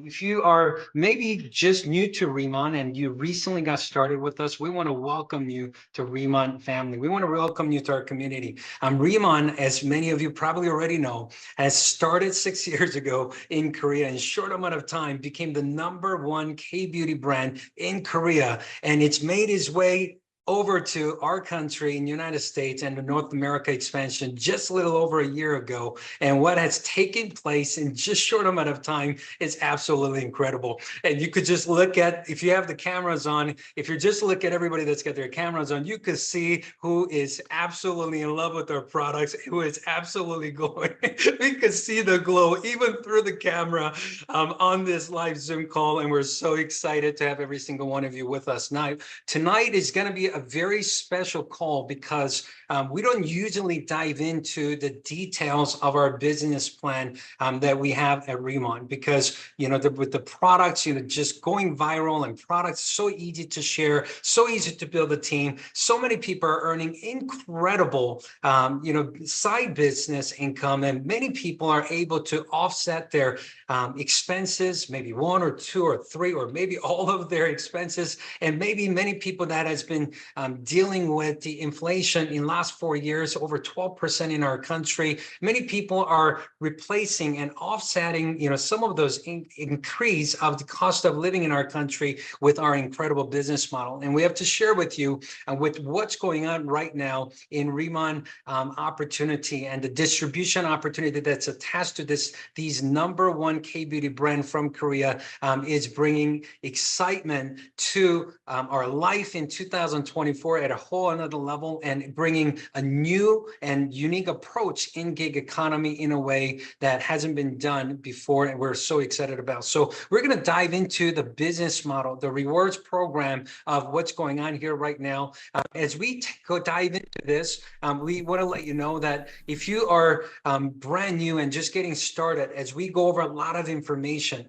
If you are maybe just new to Riman and you recently got started with us, we want to welcome you to Riman family. We want to welcome you to our community. Riman, as many of you probably already know, has started 6 years ago in Korea. In a short amount of time, became the #1 K-beauty brand in Korea, and it's made its way over to our country in the United States and the North America expansion just a little over a year ago. And what has taken place in just short amount of time is absolutely incredible. And you could just look at, if you have the cameras on, if you just look at everybody that's got their cameras on, you could see who is absolutely in love with our products, who is absolutely glowing. We could see the glow even through the camera on this live Zoom call. And we're so excited to have every single one of you with us. Now, tonight is going to be a very special call because we don't usually dive into the details of our business plan that we have at Riman, because with the products just going viral and products so easy to share, so easy to build a team. So many people are earning incredible side business income, and many people are able to offset their expenses, maybe one or two or three or maybe all of their expenses. And maybe many people that has been dealing with the inflation in the last 4 years, over 12% in our country. Many people are replacing and offsetting, some of those increase of the cost of living in our country with our incredible business model. And we have to share with you with what's going on right now in Riman opportunity and the distribution opportunity that's attached to these #1 K-beauty brand from Korea is bringing excitement to our life in 2024 at a whole another level, and bringing a new and unique approach in gig economy in a way that hasn't been done before, and we're so excited about. So we're going to dive into the business model, the rewards program of what's going on here right now. As we go dive into this, we want to let you know that if you are brand new and just getting started, as we go over a lot of information,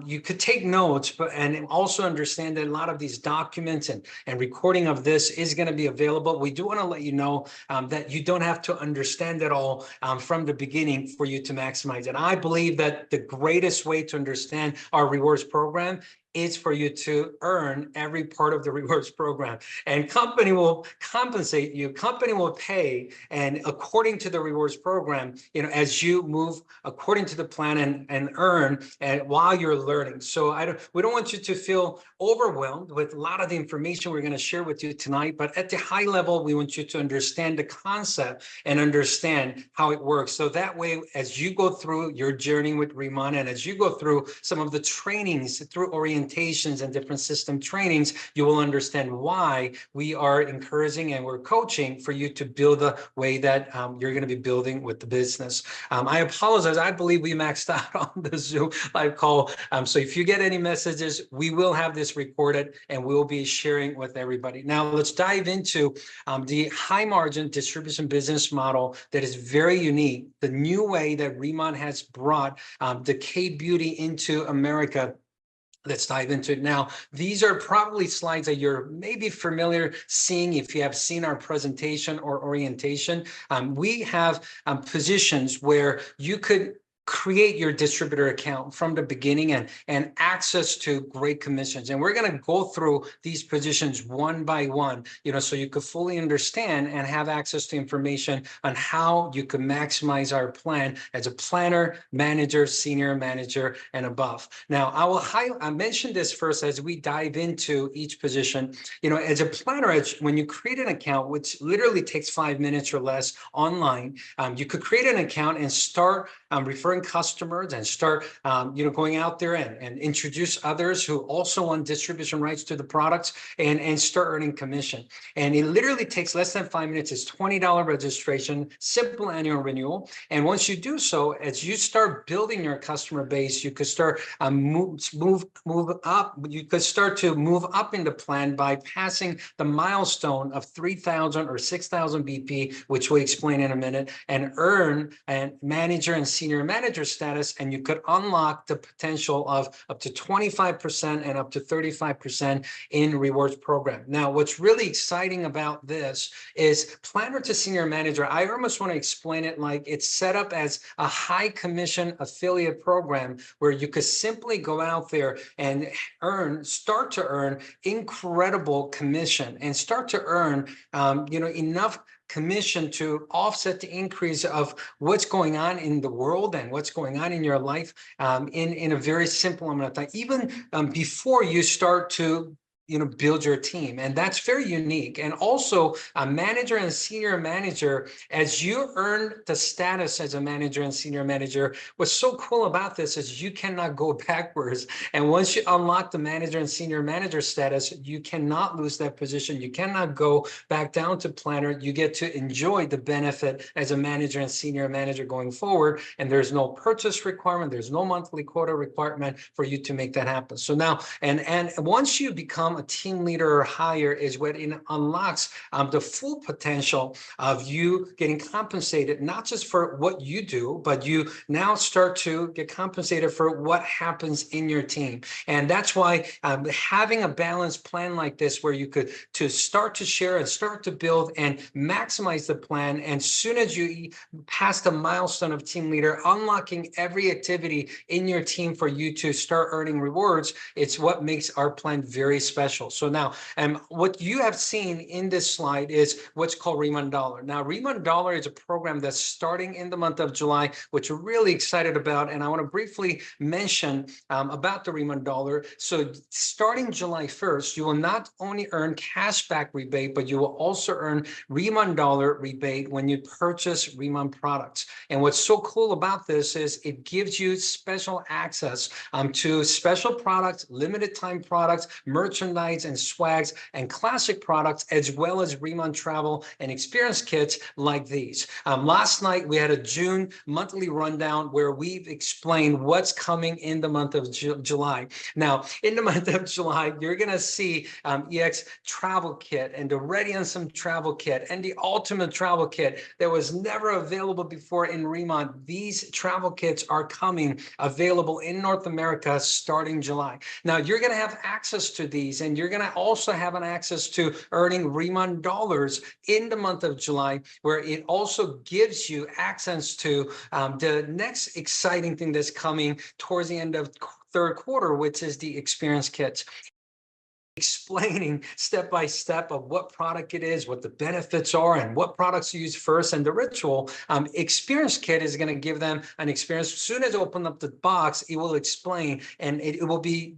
you could take notes, and also understand that a lot of these documents and recording of this is going to be available. We do want to let you know that you don't have to understand it all from the beginning for you to maximize it. I believe that the greatest way to understand our rewards program is for you to earn every part of the rewards program, and company will compensate you, company will pay, and according to the rewards program, as you move according to the plan and earn and while you're learning. So we don't want you to feel overwhelmed with a lot of the information we're going to share with you tonight, but at the high level, we want you to understand the concept and understand how it works. So that way, as you go through your journey with Riman, and as you go through some of the trainings through orientation and different system trainings, you will understand why we are encouraging and we're coaching for you to build the way that you're going to be building with the business. I apologize. I believe we maxed out on the Zoom live call. So if you get any messages, we will have this recorded and we'll be sharing with everybody. Now let's dive into the high margin distribution business model that is very unique. The new way that Riman has brought the K-beauty into America. Let's dive into it now. These are probably slides that you're maybe familiar seeing if you have seen our presentation or orientation. We have positions where you could create your distributor account from the beginning and access to great commissions. And we're going to go through these positions one by one, so you could fully understand and have access to information on how you can maximize our plan as a planner, manager, senior manager, and above. Now, I mentioned this first as we dive into each position. As a planner, when you create an account, which literally takes 5 minutes or less online, you could create an account and start referring customers and start going out there and introduce others who also want distribution rights to the products and start earning commission. And it literally takes less than 5 minutes. It's $20 registration, simple annual renewal. And once you do so, as you start building your customer base, you could start move up. You could start to move up in the plan by passing the milestone of 3,000 or 6,000 BP, which we'll explain in a minute, and earn and manager and senior manager manager status, and you could unlock the potential of up to 25% and up to 35% in rewards program. Now, what's really exciting about this is planner to senior manager. I almost want to explain it like it's set up as a high commission affiliate program where you could simply go out there and start to earn incredible commission and start to earn, enough commission to offset the increase of what's going on in the world and what's going on in your life in a very simple amount of time, even before you start to build your team. And that's very unique. And also a manager and senior manager, as you earn the status as a manager and senior manager, what's so cool about this is you cannot go backwards. And once you unlock the manager and senior manager status, you cannot lose that position. You cannot go back down to planner. You get to enjoy the benefit as a manager and senior manager going forward. And there's no purchase requirement. There's no monthly quota requirement for you to make that happen. So now, and once you become a team leader or higher is when it unlocks the full potential of you getting compensated, not just for what you do, but you now start to get compensated for what happens in your team. And that's why having a balanced plan like this, where you could start to share and start to build and maximize the plan. And soon as you pass the milestone of team leader, unlocking every activity in your team for you to start earning rewards, it's what makes our plan very special. So now, what you have seen in this slide is what's called Riman Dollar. Now, Riman Dollar is a program that's starting in the month of July, which we're really excited about. And I want to briefly mention about the Riman Dollar. So starting July 1st, you will not only earn cashback rebate, but you will also earn Riman Dollar rebate when you purchase Riman products. And what's so cool about this is it gives you special access to special products, limited time products, merchandise, and swags and classic products, as well as Riman travel and experience kits like these. Last night, we had a June monthly rundown where we've explained what's coming in the month of July. Now, in the month of July, you're going to see EX travel kit and the Radiansome travel kit and the ultimate travel kit that was never available before in Riman. These travel kits are coming available in North America starting July. Now, you're going to have access to these, and you're going to also have an access to earning Riman dollars in the month of July, where it also gives you access to the next exciting thing that's coming towards the end of third quarter, which is the experience kits. Explaining step by step of what product it is, what the benefits are, and what products you use first. And the ritual experience kit is going to give them an experience. As soon as you open up the box, it will explain, and it will be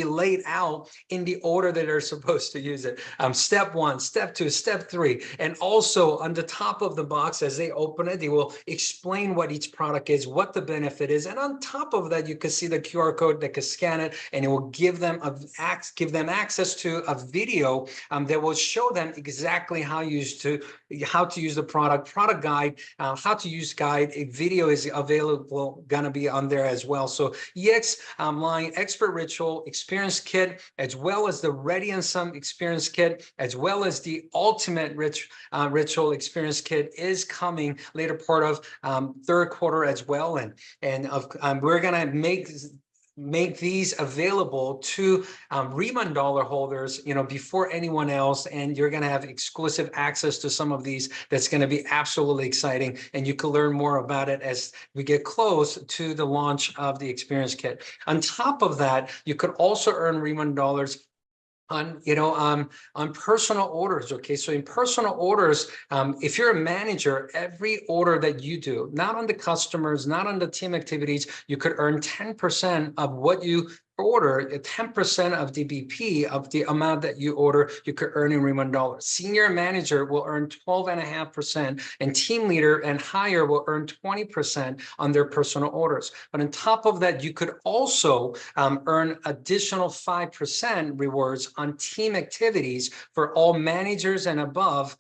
laid out in the order that they're supposed to use it. Step 1, step 2, step 3, and also on the top of the box, as they open it, they will explain what each product is, what the benefit is, and on top of that, you can see the QR code. They can scan it, and it will give them access to a video that will show them exactly how to use the product guide, how to use guide. A video is available, gonna be on there as well. So EX line expert ritual experience kit, as well as the Radiansome experience kit, as well as the ultimate ritual experience kit is coming later part of third quarter as well. And we're gonna make these available to Riman dollar holders, before anyone else. And you're going to have exclusive access to some of these. That's going to be absolutely exciting. And you can learn more about it as we get close to the launch of the experience kit. On top of that, you could also earn Riman dollars on personal orders. Okay, so in personal orders, if you're a manager, every order that you do, not on the customers, not on the team activities, you could earn 10% of what you order, 10% of the BP of the amount that you order, you could earn in Riman dollars. Senior manager will earn 12.5%, and team leader and higher will earn 20% on their personal orders. But on top of that, you could also earn additional 5% rewards on team activities for all managers and above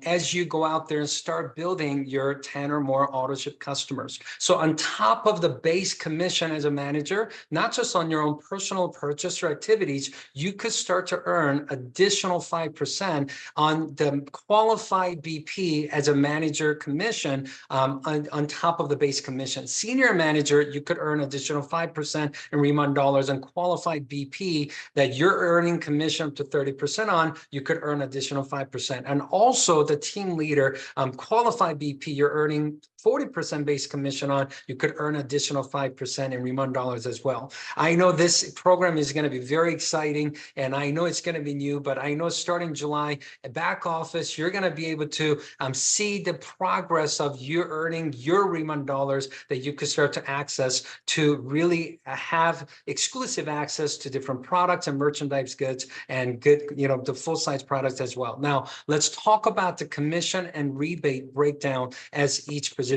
as you go out there and start building your 10 or more auto ship customers. So on top of the base commission as a manager, not just on your own personal purchase or activities, you could start to earn additional 5% on the qualified BP as a manager commission on top of the base commission. Senior manager, you could earn additional 5% in Riman dollars, and qualified BP that you're earning commission up to 30% on, you could earn additional 5%. And also the team leader, qualified BP, you're earning 40% base commission on, you could earn additional 5% in Riman dollars as well. I know this program is going to be very exciting, and I know it's going to be new, but I know starting July, back office, you're going to be able to see the progress of you earning your Riman dollars that you could start to access to really have exclusive access to different products and merchandise goods and good, the full size products as well. Now, let's talk about the commission and rebate breakdown as each position.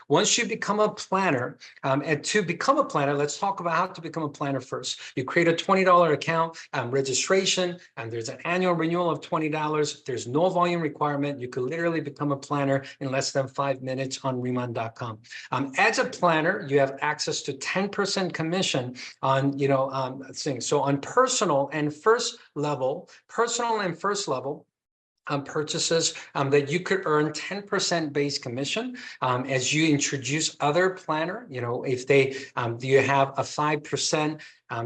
Once you become a planner, and to become a planner, let's talk about how to become a planner first. You create a $20 account, registration, and there's an annual renewal of $20. There's no volume requirement. You could literally become a planner in less than 5 minutes on Riman.com. As a planner, you have access to 10% commission on, things. So on personal and first level purchases that you could earn 10% base commission as you introduce other planner. If they you have a 5%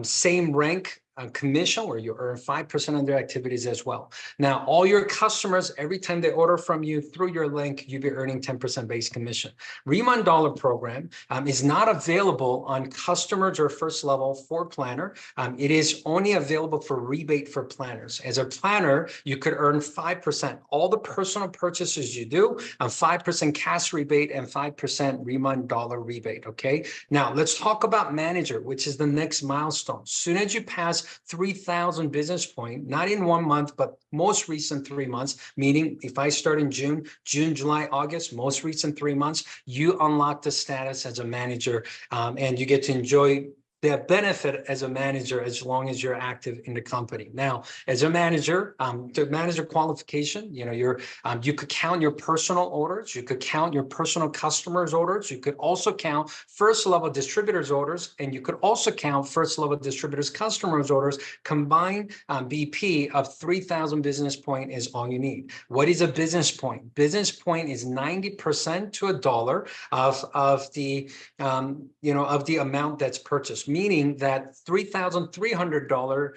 same rank commission where you earn 5% on their activities as well. Now, all your customers, every time they order from you through your link, you'll be earning 10% base commission. Riman Dollar program is not available on customers or first level for planner. It is only available for rebate for planners. As a planner, you could earn 5%. All the personal purchases you do, 5% cash rebate and 5% Riman Dollar rebate, okay? Now, let's talk about manager, which is the next milestone. Soon as you pass 3,000 business point, not in 1 month, but most recent 3 months, meaning if I start in June, July, August, most recent 3 months, you unlock the status as a manager, and you get to enjoy the benefit as a manager as long as you're active in the company. Now, as a manager, the manager qualification, you could count your personal orders, you could count your personal customers' orders, you could also count first level distributors' orders, and you could also count first level distributors' customers' orders. Combined BP of 3,000 business point is all you need. What is a business point? Business point is 90% to $1 of the amount that's purchased, meaning that $3,300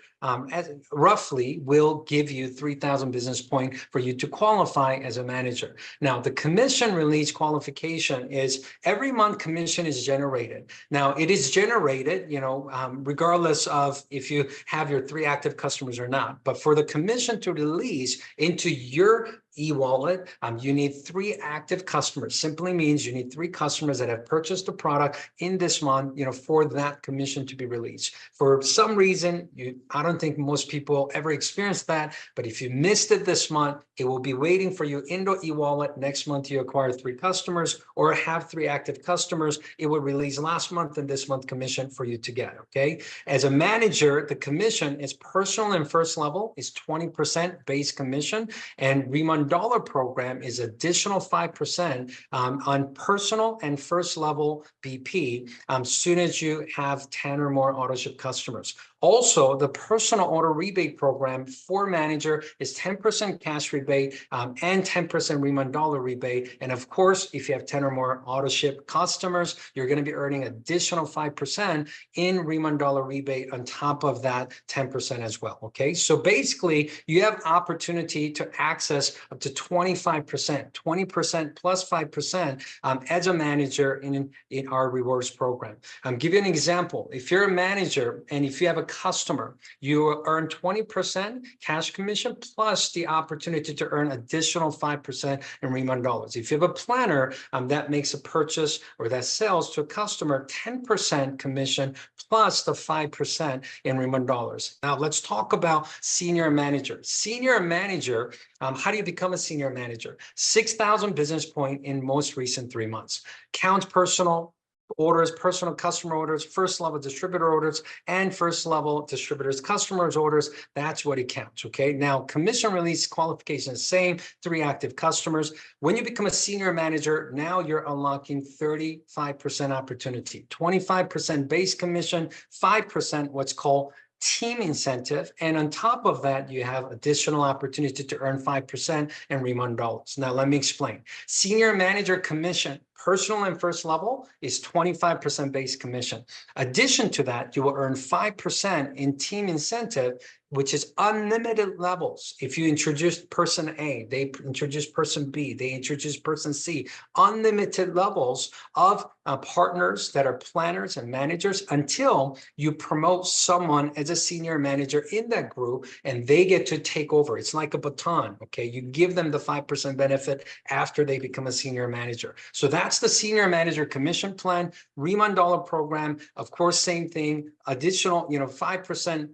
roughly will give you 3,000 business point for you to qualify as a manager. Now, the commission release qualification is every month commission is generated. Now, it is generated, regardless of if you have your 3 active customers or not. But for the commission to release into your e-wallet, you need 3 active customers. Simply means you need 3 customers that have purchased the product in this month, for that commission to be released. For some reason, I don't think most people ever experience that, but if you missed it this month, it will be waiting for you in the e-wallet. Next month, you acquire 3 customers or have 3 active customers. It will release last month and this month commission for you to get, okay? As a manager, the commission is personal and first level is 20% base commission, and Riman Dollar program is additional 5% on personal and first level BP soon as you have 10 or more auto ship customers. Also, the personal order rebate program for manager is 10% cash rebate and 10% Riman Dollar rebate. And of course, if you have 10 or more auto ship customers, you're going to be earning additional 5% in Riman Dollar rebate on top of that 10% as well. Okay, so basically, you have opportunity to access up to 25%, 20% plus 5% as a manager in our rewards program. Give you an example. If you're a manager and if you have a customer, you earn 20% cash commission plus the opportunity to earn additional 5% in Riman dollars. If you have a planner that makes a purchase or that sells to a customer, 10% commission plus the 5% in Riman dollars. Now let's talk about senior manager. Senior manager, how do you become a senior manager? 6,000 business point in most recent 3 months. Count personal, orders, personal customer orders, first level distributor orders, and first level distributors, customers orders. That's what it counts. Okay. Now, commission release qualification is same, 3 active customers. When you become a senior manager, now you're unlocking 35% opportunity, 25% base commission, 5% what's called team incentive. And on top of that, you have additional opportunity to earn 5% in Riman dollars. Now, let me explain. Senior manager commission, personal and first level, is 25% base commission. Addition to that, you will earn 5% in team incentive, which is unlimited levels. If you introduce person A, they introduce person B, they introduce person C, unlimited levels of partners that are planners and managers until you promote someone as a senior manager in that group and they get to take over. It's like a baton, okay? You give them the 5% benefit after they become a senior manager. So that's the senior manager commission plan, Riman dollar program. Of course, same thing, additional, 5%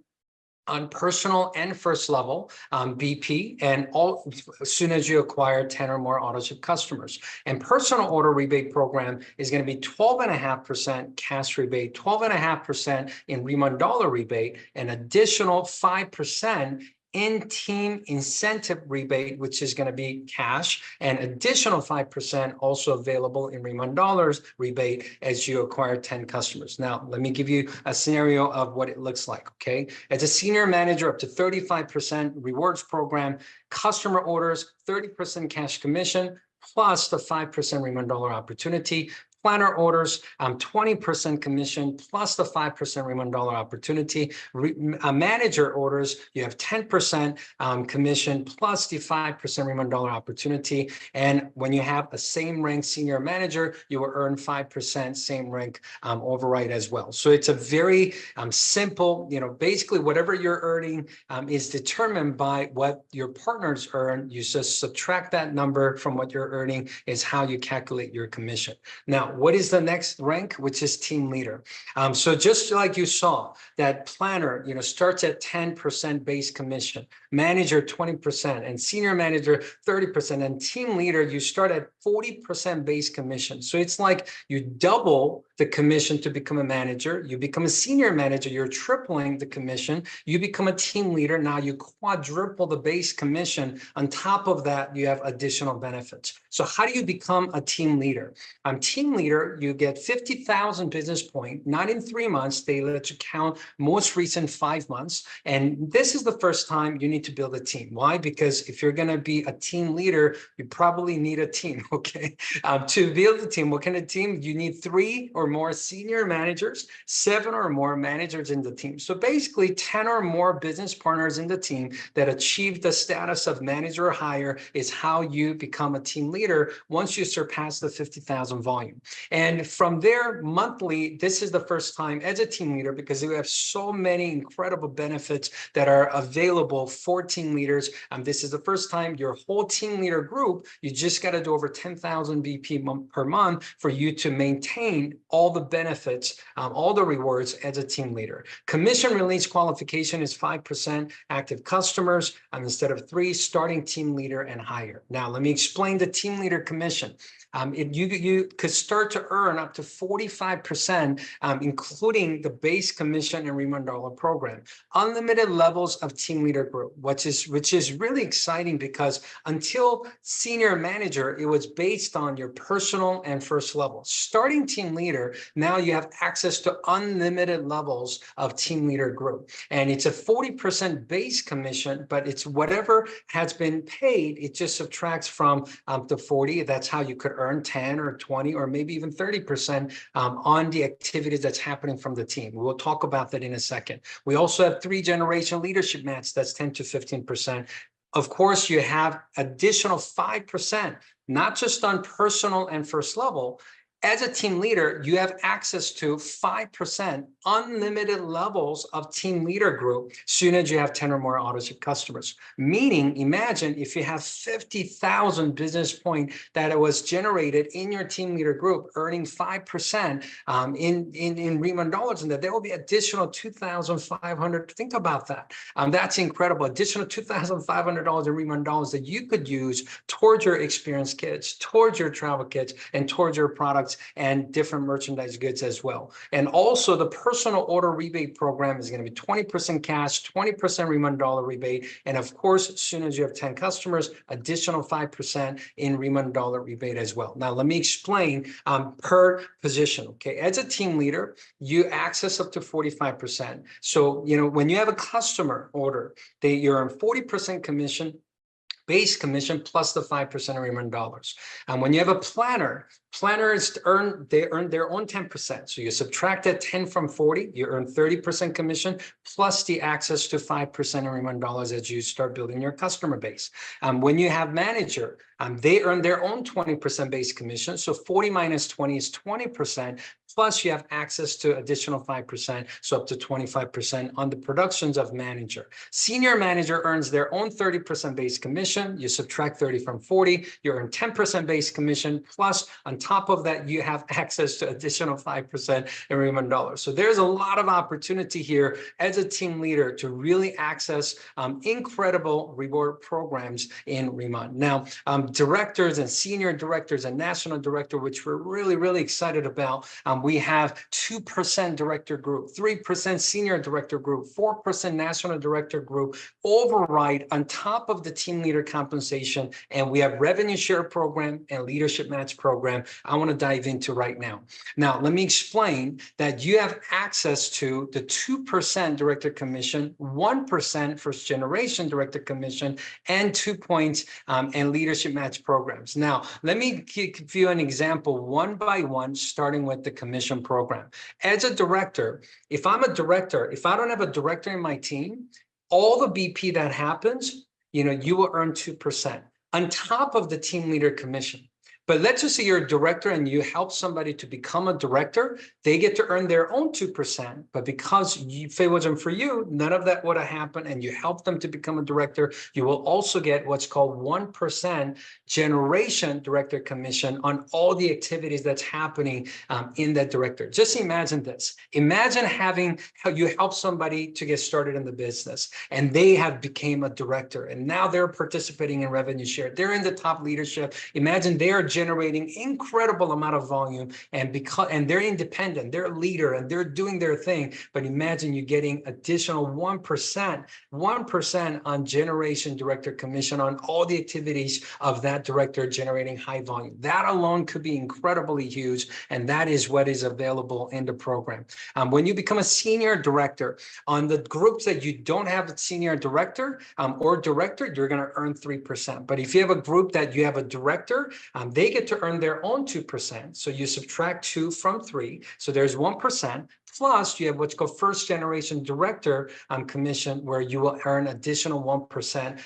on personal and first level BP, and all as soon as you acquire 10 or more AutoShip customers. And personal order rebate program is going to be 12.5% cash rebate, 12.5% in Riman dollar rebate, an additional 5% in team incentive rebate, which is going to be cash, and additional 5% also available in Riman dollars rebate as you acquire 10 customers. Now, let me give you a scenario of what it looks like, okay? As a senior manager, up to 35% rewards program, customer orders, 30% cash commission, plus the 5% Riman dollar opportunity. Planner orders, 20% commission plus the 5% Riman dollar opportunity. Manager orders, you have 10% commission plus the 5% Riman dollar opportunity. And when you have a same rank senior manager, you will earn 5% same rank override as well. So it's a very simple, basically whatever you're earning is determined by what your partners earn. You just subtract that number from what you're earning is how you calculate your commission. Now, what is the next rank, which is team leader? So just like you saw, that planner, starts at 10% base commission, manager 20%, and senior manager 30%, and team leader, you start at 40% base commission. So it's like you double the commission to become a manager. You become a senior manager, you're tripling the commission. You become a team leader, now you quadruple the base commission. On top of that, you have additional benefits. So how do you become a team leader? Team leader, you get 50,000 business points, not in 3 months. They let you count most recent 5 months. And this is the first time you need to build a team. Why? Because if you're going to be a team leader, you probably need a team, okay? To build a team, what kind of team? You need 3 or more senior managers, 7 or more managers in the team. So basically 10 or more business partners in the team that achieve the status of manager or higher is how you become a team leader once you surpass the 50,000 volume. And from there, monthly, this is the first time as a team leader, because you have so many incredible benefits that are available for team leaders. This is the first time your whole team leader group, you just got to do over 10,000 BP per month for you to maintain all the benefits, all the rewards as a team leader. Commission release qualification is 5% active customers instead of 3, starting team leader and higher. Now, let me explain the team leader commission. You could start to earn up to 45%, including the base commission and Riman dollar program. Unlimited levels of team leader group, which is really exciting, because until senior manager, it was based on your personal and first level. Starting team leader, now you have access to unlimited levels of team leader group. And it's a 40% base commission, but it's whatever has been paid, it just subtracts from the 40. That's how you could earn 10 or 20 or maybe even 30% on the activities that's happening from the team. We'll talk about that in a second. We also have 3-generation leadership match, that's 10 to 15%. Of course, you have additional 5%, not just on personal and first level. As a team leader, you have access to 5% unlimited levels of team leader group as soon as you have 10 or more AutoShip customers. Meaning, imagine if you have 50,000 business points that it was generated in your team leader group, earning 5% in Riman dollars, and that there will be additional 2,500. Think about that. That's incredible. Additional $2,500 in Riman dollars that you could use towards your experience kits, towards your travel kits, and towards your products products and different merchandise goods as well. And also the personal order rebate program is going to be 20% cash, 20% Riman dollar rebate. And of course, as soon as you have 10 customers, additional 5% in Riman dollar rebate as well. Now, let me explain per position. Okay. As a team leader, you access up to 45%. So, when you have a customer order, you earn 40% commission, base commission plus the 5% Riman dollars. And when you have a planner, planners earn their own 10%. So you subtract that 10 from 40, you earn 30% commission plus the access to 5% Riman dollars as you start building your customer base. When you have manager, they earn their own 20% base commission. So 40 minus 20 is 20%. Plus you have access to additional 5%, so up to 25% on the productions of manager. Senior manager earns their own 30% base commission. You subtract 30 from 40, you earn 10% base commission. Plus on top of that, you have access to additional 5% in Riman dollars. So there's a lot of opportunity here as a team leader to really access incredible reward programs in Riman. Now, directors and senior directors and national director, which we're really, really excited about. We have 2% director group, 3% senior director group, 4% national director group override on top of the team leader compensation. And we have revenue share program and leadership match program I want to dive into right now. Now, let me explain that you have access to the 2% director commission, 1% first generation director commission, and 2 points and leadership match programs. Now, let me give you an example one by one, starting with the commission program. As a director, if I'm a director, if I don't have a director in my team, all the BP that happens, you will earn 2% on top of the team leader commission. But let's just say you're a director and you help somebody to become a director, they get to earn their own 2%. But because if it wasn't for you, none of that would have happened, and you help them to become a director, you will also get what's called 1% generation director commission on all the activities that's happening in that director. Just imagine this. Imagine having how you help somebody to get started in the business, and they have became a director, and now they're participating in revenue share. They're in the top leadership. Imagine they are generating incredible amount of volume, and they're independent, they're a leader, and they're doing their thing. But imagine you getting additional 1% on generation director commission on all the activities of that director generating high volume. That alone could be incredibly huge, and that is what is available in the program. When you become a senior director, on the groups that you don't have a senior director or director, you're going to earn 3%. But if you have a group that you have a director, they get to earn their own 2%. So you subtract 2 from 3. So there's 1%. Plus you have what's called first generation director commission, where you will earn additional 1%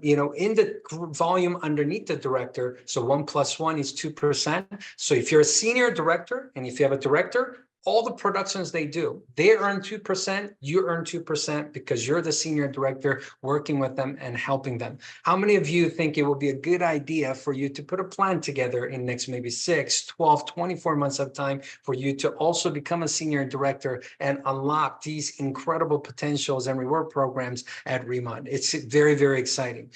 in the volume underneath the director. So 1 plus 1 is 2%. So if you're a senior director and if you have a director, all the productions they do, they earn 2%, you earn 2% because you're the senior director working with them and helping them. How many of you think it will be a good idea for you to put a plan together in next maybe 6, 12, 24 months of time for you to also become a senior director and unlock these incredible potentials and reward programs at Riman? It's very, very exciting.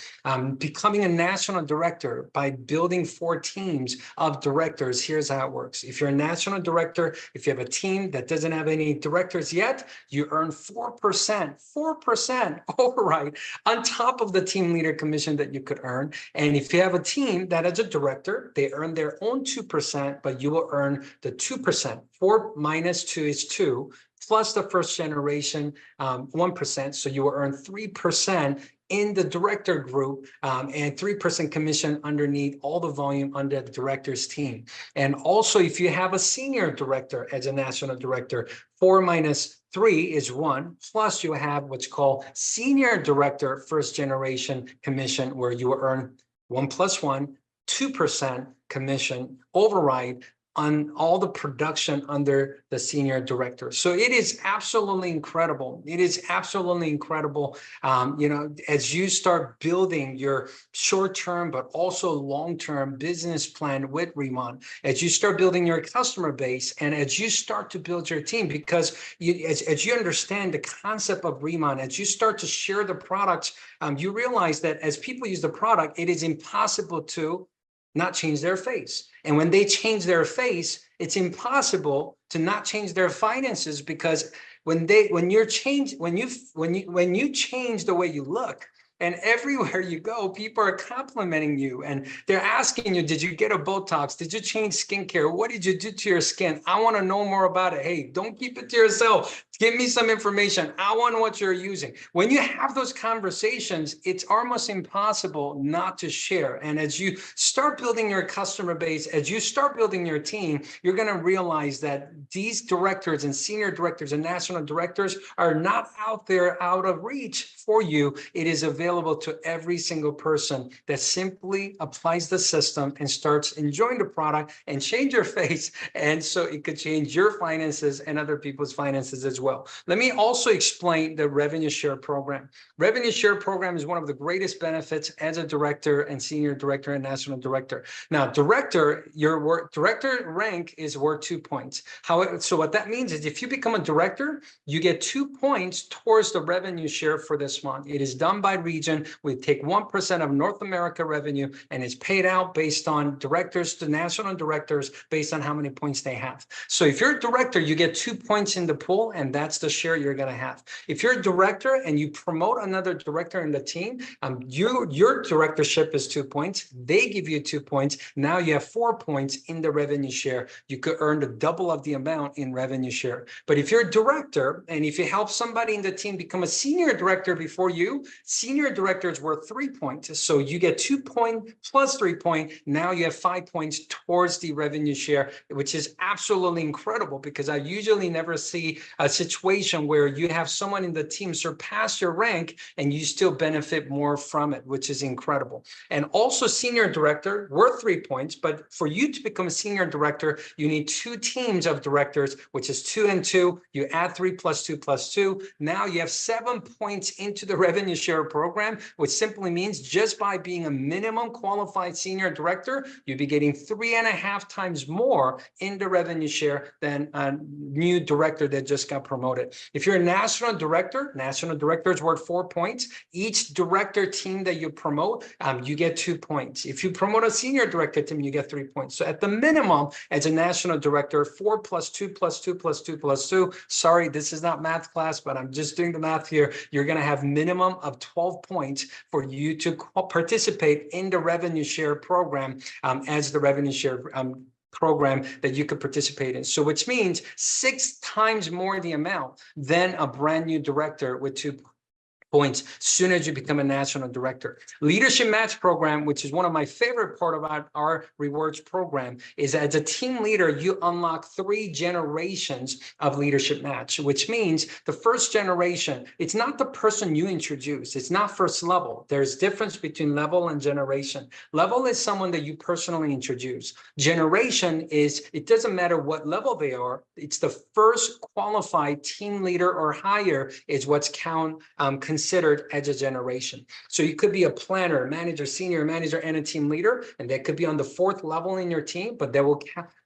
Becoming a national director by building 4 teams of directors, here's how it works. If you're a national director, if you have a team that doesn't have any directors yet, you earn 4% override on top of the team leader commission that you could earn. And if you have a team that has a director, they earn their own 2%, but you will earn the 2%. 4 minus 2 is 2, plus the first generation 1%. So you will earn 3% in the director group and 3% commission underneath all the volume under the director's team. And also, if you have a senior director as a national director, 4 minus 3 is 1, plus you have what's called senior director first generation commission, where you will earn 1 plus 1, 2% commission override on all the production under the senior director. So it is absolutely incredible. It is absolutely incredible. As you start building your short-term, but also long-term business plan with Riman, as you start building your customer base, and as you start to build your team, because as you understand the concept of Riman, as you start to share the products, you realize that as people use the product, it is impossible to not change their face. And when they change their face, It's impossible to not change their finances, because when you change the way you look, and everywhere you go, people are complimenting you and they're asking you, did you get a Botox? Did you change skincare? What did you do to your skin? I want to know more about it. Hey, don't keep it to yourself. Give me some information. I want to know what you're using. When you have those conversations, it's almost impossible not to share. And as you start building your customer base, as you start building your team, you're going to realize that these directors and senior directors and national directors are not out there out of reach for you. It is available to every single person that simply applies the system and starts enjoying the product and change your face. And so it could change your finances and other people's finances as well. Let me also explain the revenue share program. Revenue share program is one of the greatest benefits as a director and senior director and national director. Now, director rank is worth 2 points. So what that means is if you become a director, you get 2 points towards the revenue share for this month. It is done by region. We take 1% of North America revenue, and it's paid out based on directors to national directors based on how many points they have. So if you're a director, you get 2 points in the pool, and that's the share you're going to have. If you're a director and you promote another director in the team, your directorship is 2 points. They give you 2 points. Now you have 4 points in the revenue share. You could earn the double of the amount in revenue share. But if you're a director and if you help somebody in the team become a senior director before you, senior director is worth 3 points. So you get 2 points plus 3 points. Now you have 5 points towards the revenue share, which is absolutely incredible, because I usually never see a situation where you have someone in the team surpass your rank and you still benefit more from it, which is incredible. And also senior director worth 3 points. But for you to become a senior director, you need 2 teams of directors, which is 2 and 2. You add 3 plus 2 plus 2. Now you have 7 points into the revenue share program, which simply means just by being a minimum qualified senior director, you'd be getting 3.5 times more in the revenue share than a new director that just got promoted. If you're a national director is worth 4 points. Each director team that you promote, you get 2 points. If you promote a senior director team, you get 3 points. So at the minimum, as a national director, 4 plus 2 plus 2 plus 2 plus 2. Sorry, this is not math class, but I'm just doing the math here. You're going to have minimum of 12 points for you to participate in the revenue share program as the revenue share program that you could participate in. So which means 6 times more the amount than a brand new director with 2 points soon as you become a national director. Leadership Match program, which is one of my favorite part about our rewards program, is as a team leader, you unlock 3 generations of leadership match, which means the first generation, it's not the person you introduce. It's not first level. There's difference between level and generation. Level is someone that you personally introduce. Generation is, it doesn't matter what level they are. It's the first qualified team leader or higher is what's considered as a generation. So you could be a planner, manager, senior manager, and a team leader, and that could be on the 4th level in your team, but they will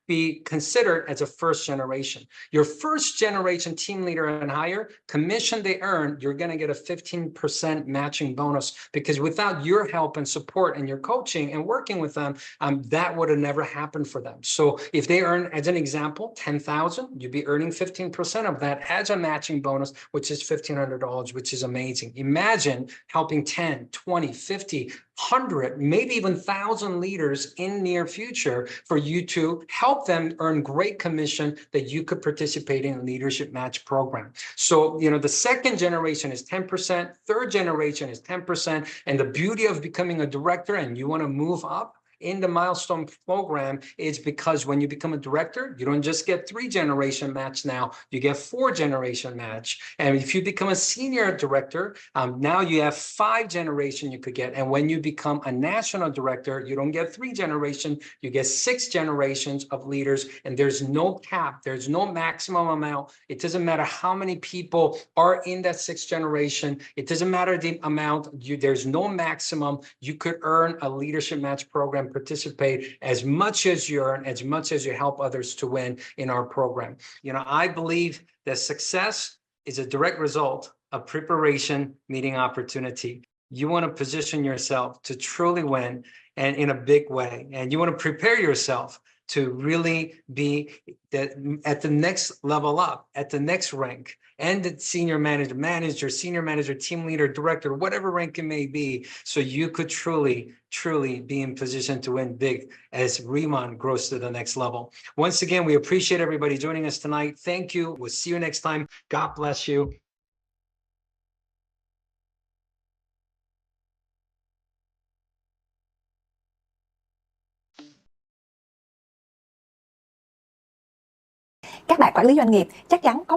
be considered as a first generation. Your first generation team leader and higher, commission they earn, you're going to get a 15% matching bonus, because without your help and support and your coaching and working with them, that would have never happened for them. So if they earn, as an example, $10,000, you'd be earning 15% of that as a matching bonus, which is $1,500, which is amazing. Imagine helping 10, 20, 50, 100, maybe even 1,000 leaders in near future for you to help them earn great commission that you could participate in a leadership match program. So, the second generation is 10%, third generation is 10%. And the beauty of becoming a director and you want to move up in the milestone program is because when you become a director, you don't just get 3 generation match now, you get 4 generation match. And if you become a senior director, now you have 5 generation you could get. And when you become a national director, you don't get 3 generation, you get 6 generations of leaders, and there's no cap, there's no maximum amount. It doesn't matter how many people are in that 6th generation. It doesn't matter the amount, there's no maximum. You could earn a leadership match program, participate as much as you earn, as much as you help others to win in our program. I believe that success is a direct result of preparation meeting opportunity. You want to position yourself to truly win, and in a big way, and you want to prepare yourself to really be at the next level up, at the next rank, and the senior manager, team leader, director, whatever rank it may be, so you could truly be in position to win big as Riman grows to the next level. Once again, we appreciate everybody joining us tonight. Thank you. We'll see you next time. God bless you. Các bạn quản lý doanh nghiệp chắc chắn có